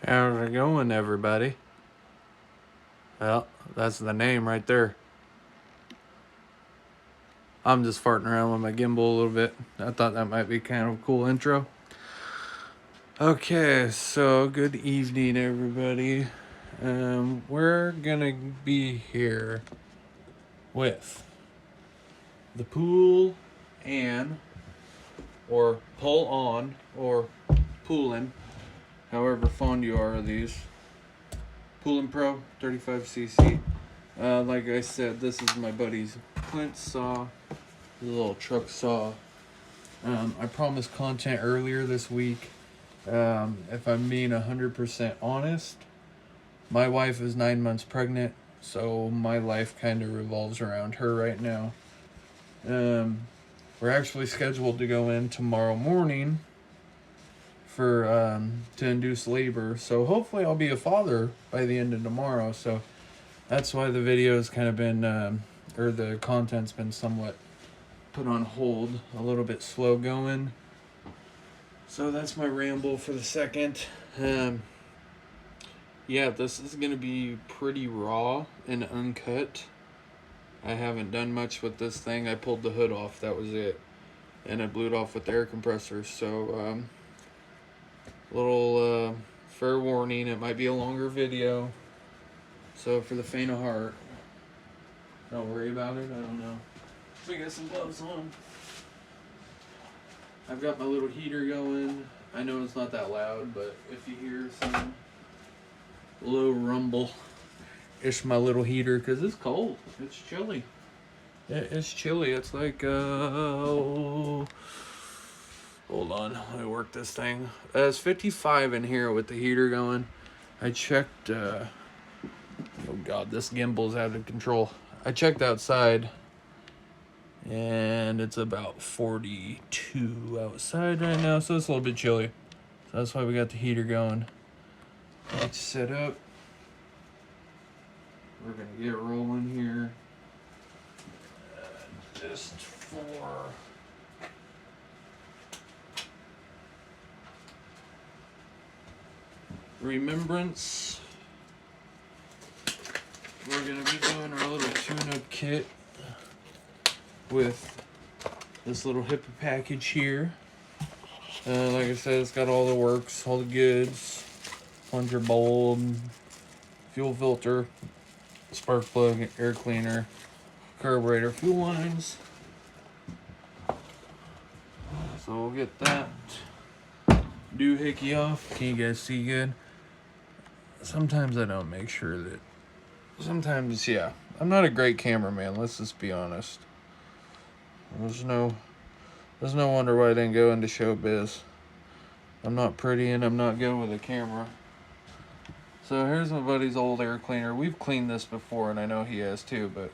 How's it going, everybody? Well, that's the name right there. I'm just farting around with my gimbal a little bit. I thought that might be kind of a cool intro. Okay, so good evening, everybody. We're gonna be here with the Poulan, or Poulan, or Poulan, however fond you are of these. Poulan Pro 35cc. Like I said, this is my buddy's flint saw, the little truck saw. I promised content earlier this week. If I'm being 100% honest, my wife is 9 months pregnant, so my life kind of revolves around her right now. We're actually scheduled to go in tomorrow morning for to induce labor, so hopefully I'll be a father by the end of tomorrow. So that's why the video's kind of been, or the content's been somewhat put on hold, a little bit slow going. So that's my ramble for the second. Yeah, this is going to be pretty raw and uncut. I haven't done much with this thing. I pulled the hood off, that was it. And I blew it off with the air compressor. So, little fair warning, it might be a longer video. So for the faint of heart, don't worry about it. I don't know. We got some gloves on. I've got my little heater going. I know it's not that loud, but if you hear some low rumble, it's my little heater because it's cold. It's chilly. It's chilly. It's like, hold on. Let me work this thing. It's 55 in here with the heater going. I checked, oh God, this gimbal's out of control. I checked outside, and it's about 42 outside right now, so it's a little bit chilly. So that's why we got the heater going. Let's set up. We're gonna get rolling here. Just for remembrance, we're gonna be doing our little tune-up kit with this little HIPAA package here. Like I said, it's got all the works, all the goods, plunger bulb, fuel filter, spark plug, air cleaner, carburetor, fuel lines. So we'll get that doohickey off. Can you guys see good? Sometimes I don't make sure that. Sometimes, yeah. I'm not a great cameraman, let's just be honest. There's no wonder why I didn't go into showbiz. I'm not pretty and I'm not good with a camera. So here's my buddy's old air cleaner. We've cleaned this before and I know he has too, but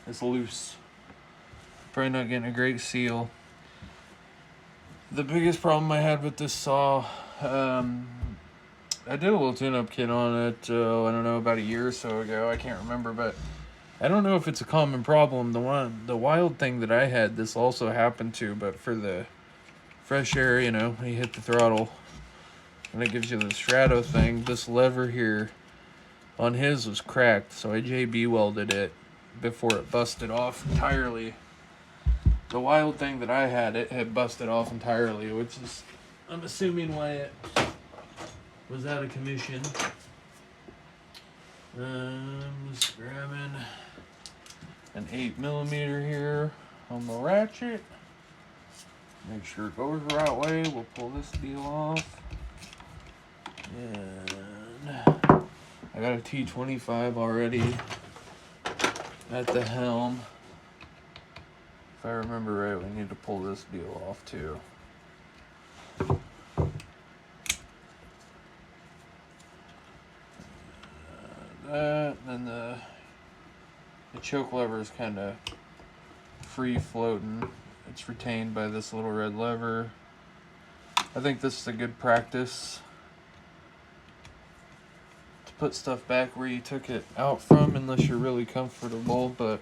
it's loose. Probably not getting a great seal. The biggest problem I had with this saw, I did a little tune-up kit on it, I don't know, about a year or so ago. I can't remember, but I don't know if it's a common problem. The wild thing that I had, this also happened to, but for the fresh air, you know, you hit the throttle and it gives you the strato thing. This lever here on his was cracked, so I JB welded it before it busted off entirely. The wild thing that I had, it had busted off entirely, which is, I'm assuming, why it was out of commission. Just grabbing an 8mm here on the ratchet. Make sure it goes the right way. We'll pull this deal off. And I got a T25 already at the helm. If I remember right, we need to pull this deal off too. Then the choke lever is kind of free floating. It's retained by this little red lever. I think this is a good practice to put stuff back where you took it out from, unless you're really comfortable. But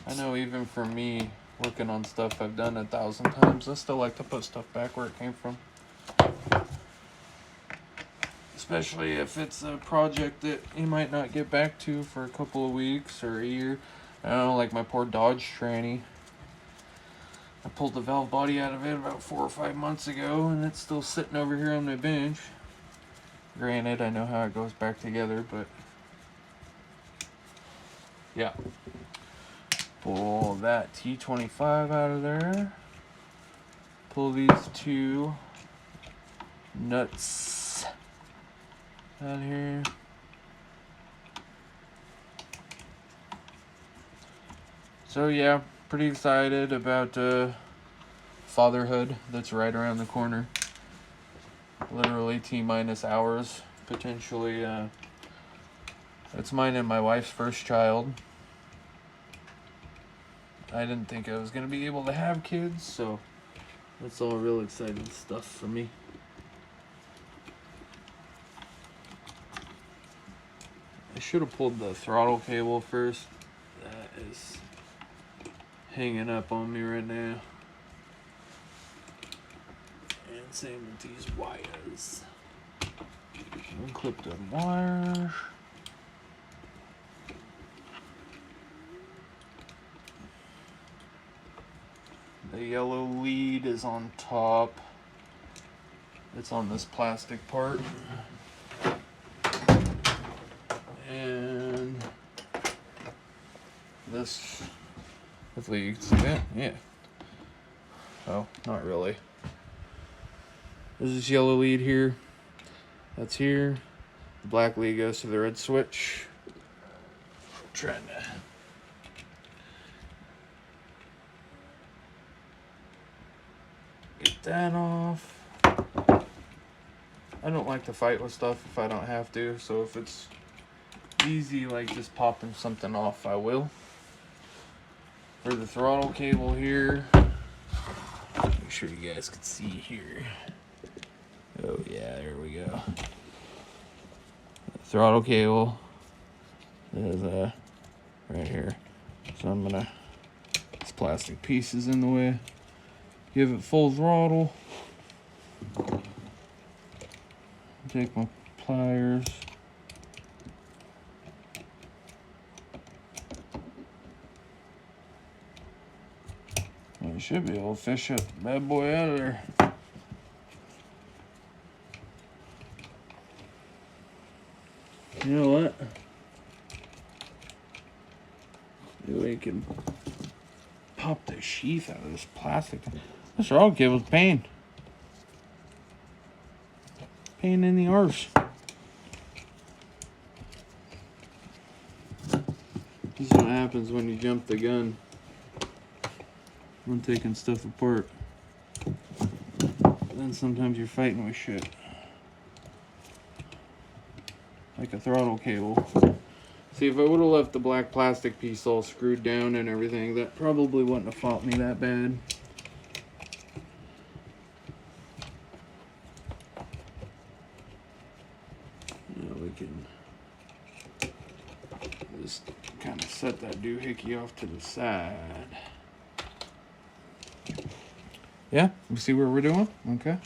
I know even for me, working on stuff I've done 1,000 times, I still like to put stuff back where it came from. especially if it's a project that you might not get back to for a couple of weeks or a year. I don't know, like my poor Dodge tranny. I pulled the valve body out of it about 4 or 5 months ago, and it's still sitting over here on my bench. Granted, I know how it goes back together, but yeah. Pull that T25 out of there. Pull these two nuts out here. So yeah, pretty excited about fatherhood that's right around the corner. Literally T-minus hours, potentially. It's mine and my wife's first child. I didn't think I was going to be able to have kids, so that's all real exciting stuff for me. I should have pulled the throttle cable first. That is hanging up on me right now. And same with these wires. Unclip them wires. The yellow lead is on top. It's on this plastic part. And this, hopefully you can see that. Yeah. Oh, not really. There's this yellow lead here. That's here. The black lead goes to the red switch. Trying to get that off. I don't like to fight with stuff if I don't have to, so if it's easy, like just popping something off, I will. For the throttle cable here, make sure you guys can see here. Oh yeah, there we go. The throttle cable is right here. So I'm gonna, this plastic piece is in the way. Give it full throttle. Take my pliers. I should be able to fish that bad boy out of there. You know what? Maybe we can pop the sheath out of this plastic. This throttle cable's pain. Pain in the arse. This is what happens when you jump the gun. I'm taking stuff apart. Then sometimes you're fighting with shit. Like a throttle cable. See, if I would have left the black plastic piece all screwed down and everything, that probably wouldn't have fought me that bad. Now we can just kind of set that doohickey off to the side. Yeah, you see where we're doing? Okay.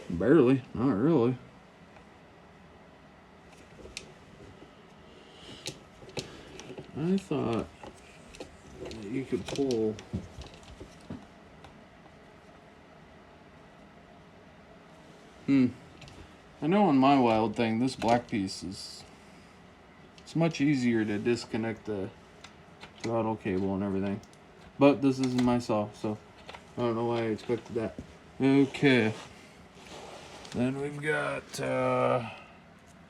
Barely, not really. I thought that you could pull I know on my Wild thing, this black piece is, it's much easier to disconnect the throttle cable and everything. But this isn't my saw, so I don't know why I expected that. Okay. Then we've got,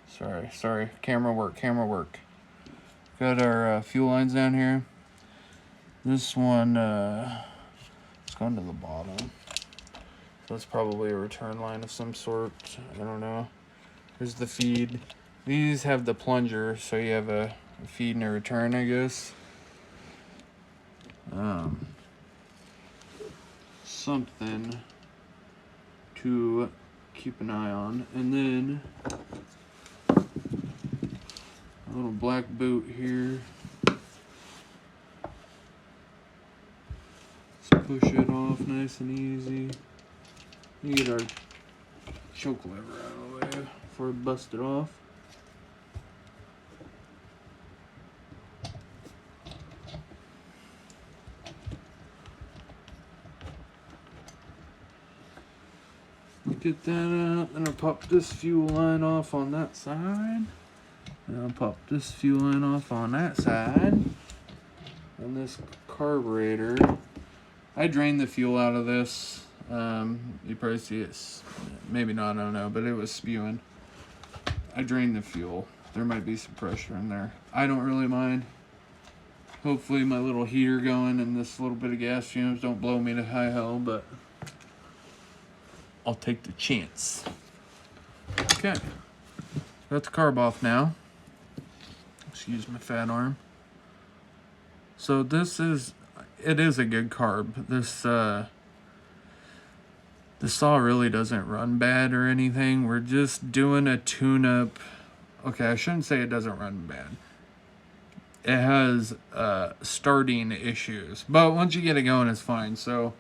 sorry, camera work. Got our fuel lines down here. This one, it's going to the bottom. That's probably a return line of some sort. I don't know. Here's the feed. These have the plunger, so you have a feed and a return, I guess. Something to keep an eye on. And then a little black boot here. Just push it off nice and easy. We get our choke lever out of the way before I bust it off. Get that out, then I'll pop this fuel line off on that side. And I'll pop this fuel line off on that side. And this carburetor, I drained the fuel out of this. You probably see it, maybe not, I don't know, but it was spewing. I drained the fuel. There might be some pressure in there. I don't really mind. Hopefully my little heater going and this little bit of gas fumes don't blow me to high hell, but I'll take the chance. Okay, got the carb off now. Excuse my fat arm. So it is a good carb. The saw really doesn't run bad or anything. We're just doing a tune-up. Okay, I shouldn't say it doesn't run bad. It has starting issues, but once you get it going, it's fine. So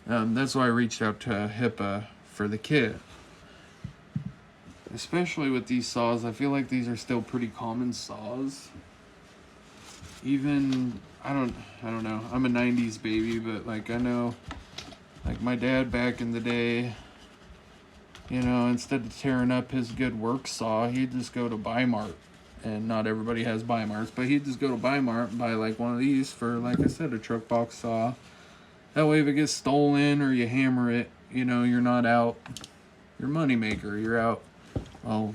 that's why I reached out to HIPAA for the kit. Especially with these saws, I feel like these are still pretty common saws. Even, I don't know, I'm a 90s baby, but like I know, like my dad back in the day, you know, instead of tearing up his good work saw, he'd just go to Bi-Mart. And not everybody has Bi-Marts, but he'd just go to Bi-Mart and buy like one of these for, like I said, a truck box saw. That way if it gets stolen or you hammer it, you know, you're not out your money maker. You're out, well,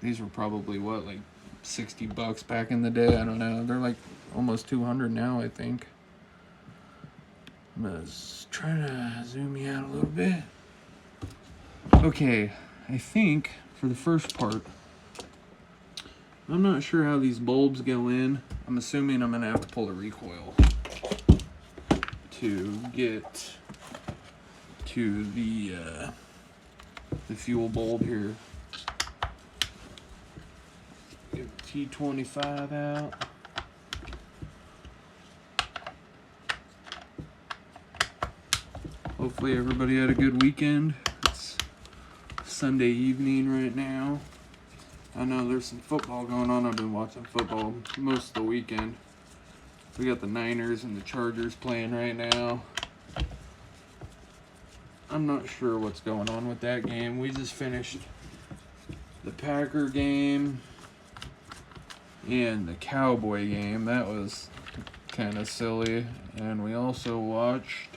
these were probably what, like $60 back in the day? I don't know. They're like almost 200 now, I think. I'm gonna try to zoom you out a little bit. Okay, I think for the first part, I'm not sure how these bulbs go in. I'm assuming I'm gonna have to pull the recoil to get to the fuel bulb here. Get the T25 out. Hopefully everybody had a good weekend. It's Sunday evening right now. I know there's some football going on. I've been watching football most of the weekend. We got the Niners and the Chargers playing right now. I'm not sure what's going on with that game. We just finished the Packer game and the Cowboy game. That was kind of silly. And we also watched...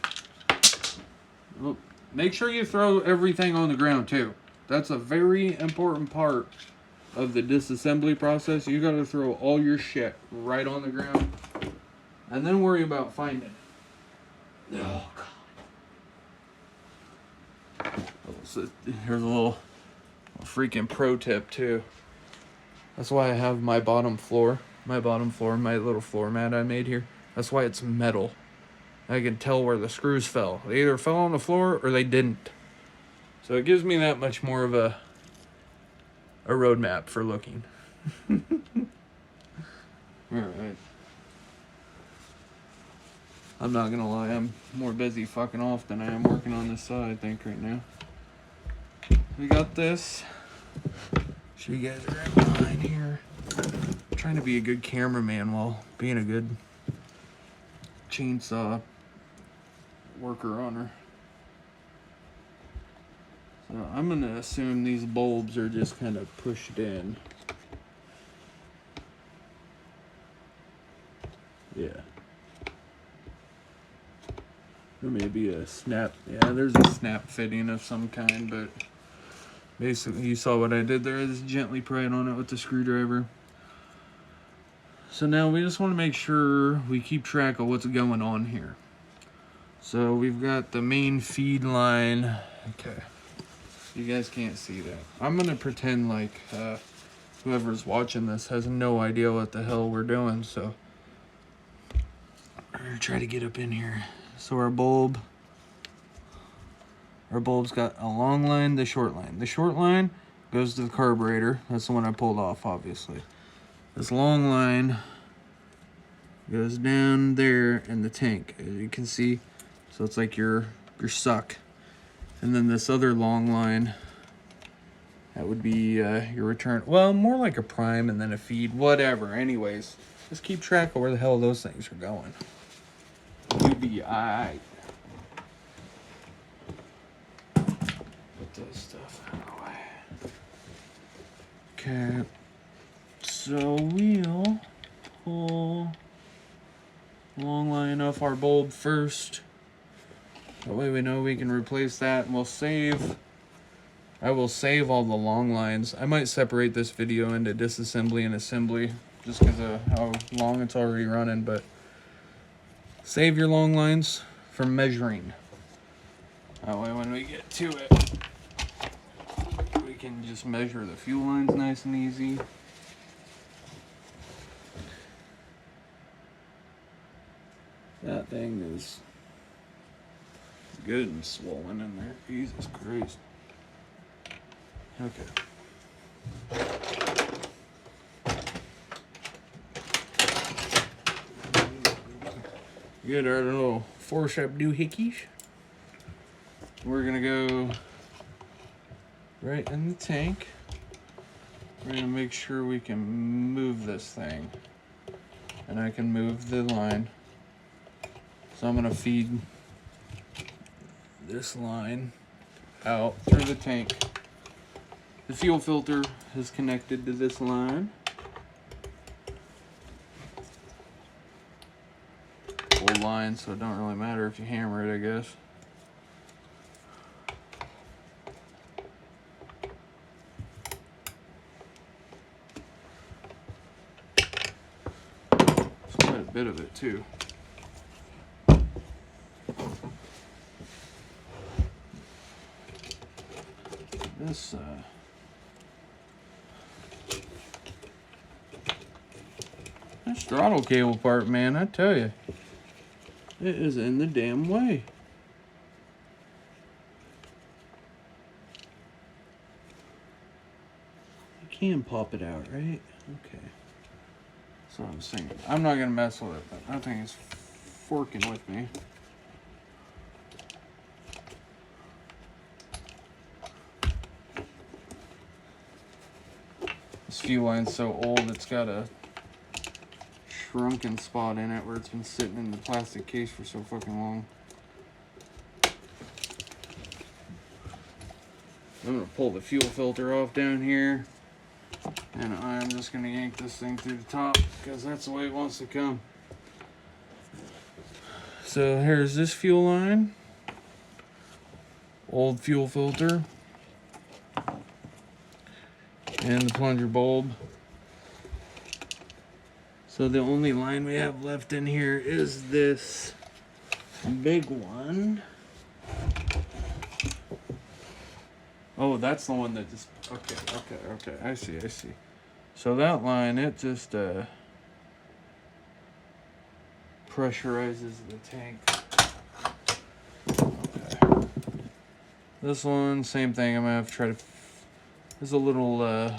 Oh, make sure you throw everything on the ground too. That's a very important part of the disassembly process. You got to throw all your shit right on the ground and then worry about finding it. Oh god. So here's a little freaking pro tip too. That's why I have my bottom floor, my little floor mat I made here. That's why it's metal. I can tell where the screws fell. They either fell on the floor or they didn't. So it gives me that much more of a roadmap for looking. Alright. I'm not gonna lie, I'm more busy fucking off than I am working on this saw, I think, right now. We got this. Show you guys right behind here. I'm trying to be a good cameraman while being a good chainsaw worker on her. So I'm gonna assume these bulbs are just kind of pushed in. Yeah. There may be a snap. Yeah, there's a snap fitting of some kind, but basically you saw what I did there. I just gently pried on it with the screwdriver. So now we just want to make sure we keep track of what's going on here. So we've got the main feed line. Okay. You guys can't see that. I'm going to pretend like whoever's watching this has no idea what the hell we're doing. So I'm going to try to get up in here. So our bulb's got a long line, the short line. The short line goes to the carburetor. That's the one I pulled off, obviously. This long line goes down there in the tank, as you can see. So it's like your suck. And then this other long line That would be your return. Well, more like a prime and then a feed, whatever. Anyways, just keep track of where the hell those things are going. You'll be alright. Put this stuff out of the way. Okay. So we'll pull long line off our bulb first. That way we know we can replace that, and we'll save. I will save all the long lines. I might separate this video into disassembly and assembly just because of how long it's already running, but save your long lines for measuring. That way when we get to it, we can just measure the fuel lines nice and easy. That thing is good and swollen in there. Jesus Christ. Okay. Get our little four-step doohickeys. We're gonna go right in the tank. We're gonna make sure we can move this thing. And I can move the line. So I'm gonna feed this line out through the tank. The fuel filter is connected to this line. Old line, so it don't really matter if you hammer it, I guess. There's quite a bit of it too. This throttle cable part, man, I tell you, it is in the damn way. You can pop it out, right? Okay. That's what I was thinking. I'm not gonna mess with it, but that thing is forking with me. This fuel line's so old, it's got a shrunken spot in it where it's been sitting in the plastic case for so fucking long. I'm gonna pull the fuel filter off down here, and I'm just gonna yank this thing through the top because that's the way it wants to come. So here's this fuel line, old fuel filter, and the plunger bulb. So the only line we have left in here is this big one. Oh, that's the one that just, okay, I see. So that line, it just pressurizes the tank. Okay. This one, same thing, I'm gonna have to try to, there's a little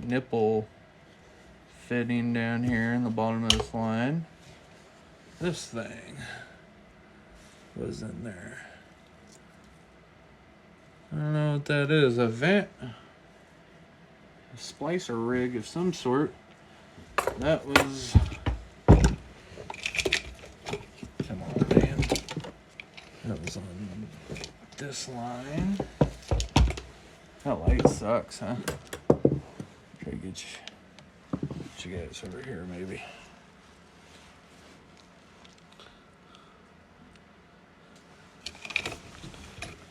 nipple fitting down here in the bottom of this line. This thing was in there. I don't know what that is. A vent, a splicer rig of some sort. That was, come on, man. That was on this line. That light sucks, huh? Try to get you guys over here, maybe.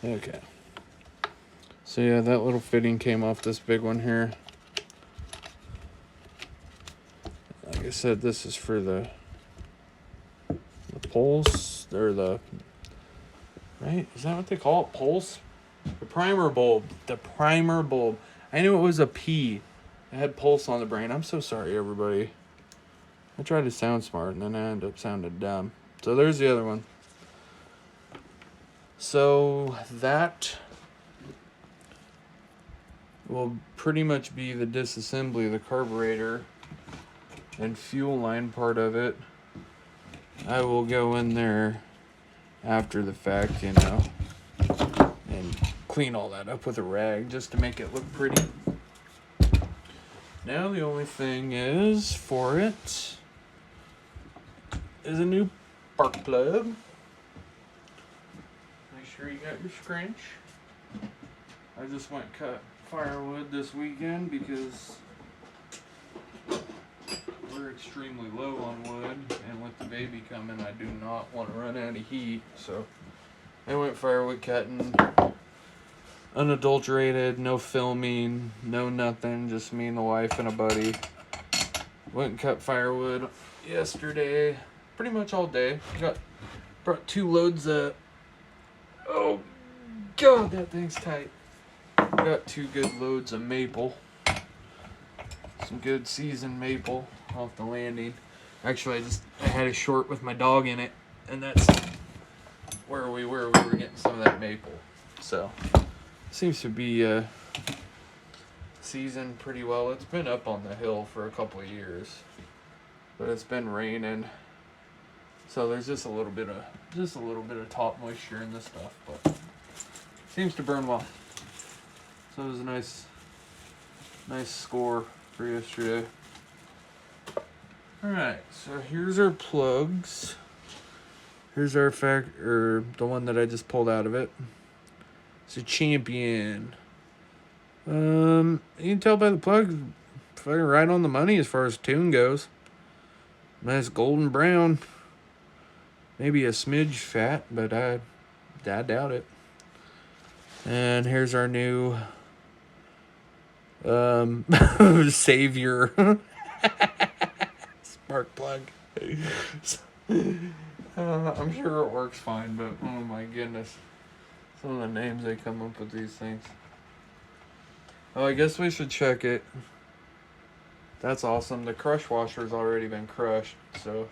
Okay. So yeah, that little fitting came off this big one here. Like I said, this is for the pulse, or the, right? Is that what they call it? Pulse? The primer bulb. The primer bulb. I knew it was a P. It had pulse on the brain. I'm so sorry, everybody. I tried to sound smart, and then I ended up sounding dumb. So there's the other one. So that will pretty much be the disassembly of the carburetor and fuel line part of it. I will go in there after the fact, you know, and clean all that up with a rag just to make it look pretty. Now the only thing is for it is a new spark plug. Make sure you got your scrunch. I just went cut firewood this weekend because we're extremely low on wood, and with the baby coming I do not want to run out of heat, so I went firewood cutting. Unadulterated, no filming, no nothing, just me and the wife and a buddy. Went and cut firewood yesterday, pretty much all day. Brought 2 loads of, oh god, that thing's tight. Got 2 good loads of maple. Some good seasoned maple off the landing. Actually, I had a short with my dog in it, and that's where we were getting some of that maple. So seems to be seasoned pretty well. It's been up on the hill for a couple of years, but it's been raining, so there's just a little bit of top moisture in this stuff, but seems to burn well. So it was a nice score for yesterday. All right, so here's our plugs. Here's our the one that I just pulled out of it. It's a Champion. You can tell by the plug, fucking right on the money as far as tune goes. Nice golden brown. Maybe a smidge fat, but I doubt it. And here's our new Savior spark plug. I'm sure it works fine, but oh my goodness. Some of the names they come up with these things. Oh, I guess we should check it. That's awesome. The crush washer's already been crushed, so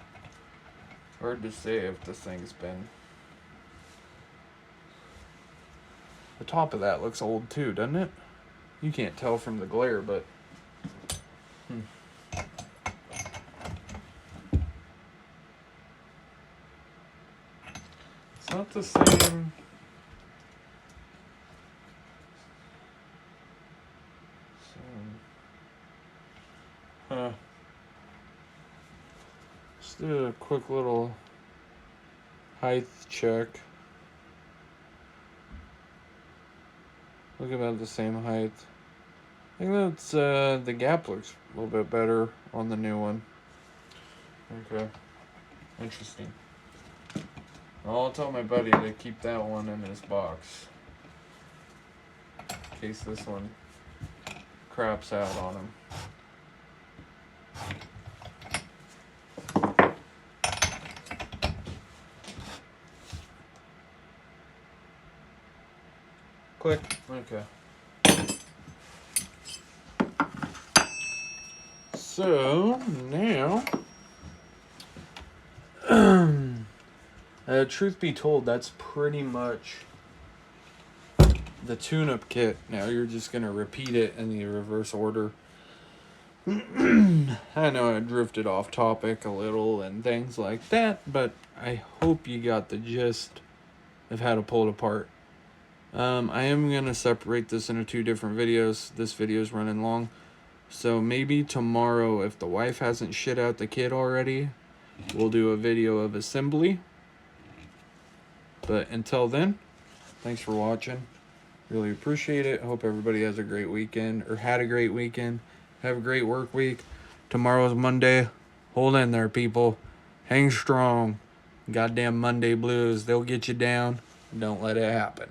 hard to say if this thing's been. The top of that looks old too, doesn't it? You can't tell from the glare, but it's not the same. Just did a quick little height check. Look about the same height. I think that's the gap looks a little bit better on the new one. Okay, interesting. I'll tell my buddy to keep that one in his box in case this one craps out on him. Click. Okay. So now, truth be told, that's pretty much the tune-up kit. Now you're just gonna repeat it in the reverse order. I know I drifted off topic a little and things like that, but I hope you got the gist of how to pull it apart. I am going to separate this into 2 different videos. This video is running long. So maybe tomorrow, if the wife hasn't shit out the kit already, we'll do a video of assembly. But until then, thanks for watching. Really appreciate it. Hope everybody has a great weekend, or had a great weekend. Have a great work week. Tomorrow's Monday. Hold in there, people. Hang strong. Goddamn Monday blues. They'll get you down. Don't let it happen.